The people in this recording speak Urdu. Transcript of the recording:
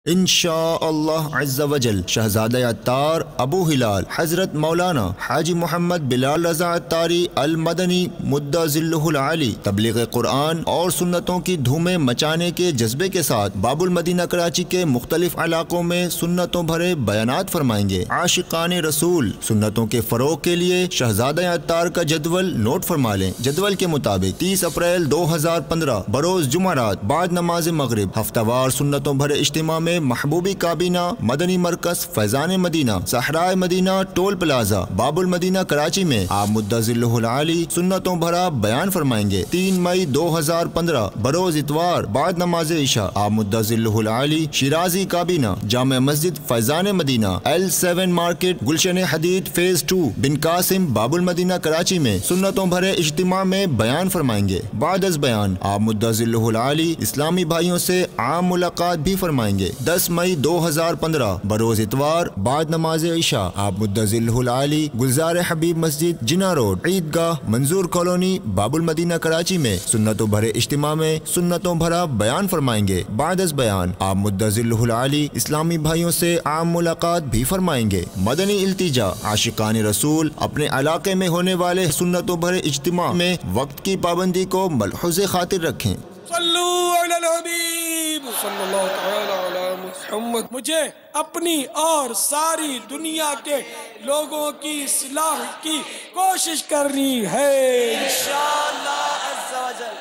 انشاء اللہ عز و جل شہزادہ عطار ابو ہلال حضرت مولانا حاجی محمد بلال رضا عطاری المدنی مدہ ذلہ العالی تبلیغ قرآن اور سنتوں کی دھومیں مچانے کے جذبے کے ساتھ باب المدینہ کراچی کے مختلف علاقوں میں سنتوں بھرے بیانات فرمائیں گے۔ عاشقان رسول سنتوں کے فروغ کے لیے شہزادہ عطار کا جدول نوٹ فرما لیں۔ جدول کے مطابق 30 اپریل 2015 بروز جمعرات بعد نماز مغرب ہفتہ وار سنتوں بھرے اجتماع میں محبوبی کابینہ مدنی مرکز فیضان مدینہ صحرائے مدینہ ٹول پلازا باب المدینہ کراچی میں آپ مدہ ذلہ العالی سنتوں بھرا بیان فرمائیں گے۔ 3 مئی 2015 بروز اتوار بعد نماز عشاء آپ مدہ ذلہ العالی شیرازی کابینہ جامع مسجد فیضان مدینہ L7 مارکیٹ گلشن حدید فیز 2 بن قاسم باب المدینہ کراچی میں سنتوں بھرے اجتماع میں بیان فرمائیں گے۔ بعد از بیان آپ مدہ ذلہ العالی اسلامی بھائیوں سے عام ملاقات بھی فرمائیں گے۔ 10 مئی 2015 بروز اتوار بعد نماز عشاء آپ مدہ ذلہ العالی گلزار حبیب مسجد جناح روڈ عیدگاہ منظور کالونی باب المدینہ کراچی میں سنتوں بھرے اجتماع میں سنتوں بھرا بیان فرمائیں گے۔ بعد از بیان آپ مدہ ذلہ العالی اسلامی بھائیوں سے عام ملاقات بھی فرمائیں گے۔ مدنی التجا عاشقان رسول اپنے علاقے میں ہونے والے سنتوں بھرے اجتماع میں وقت کی پابندی کو ملحوظ خاطر رکھیں۔ صلو علی الحبیب صلی اللہ تعالی علی محمد۔ مجھے اپنی اور ساری دنیا کے لوگوں کی اصلاح کی کوشش کرنی ہے انشاءاللہ عز و جل۔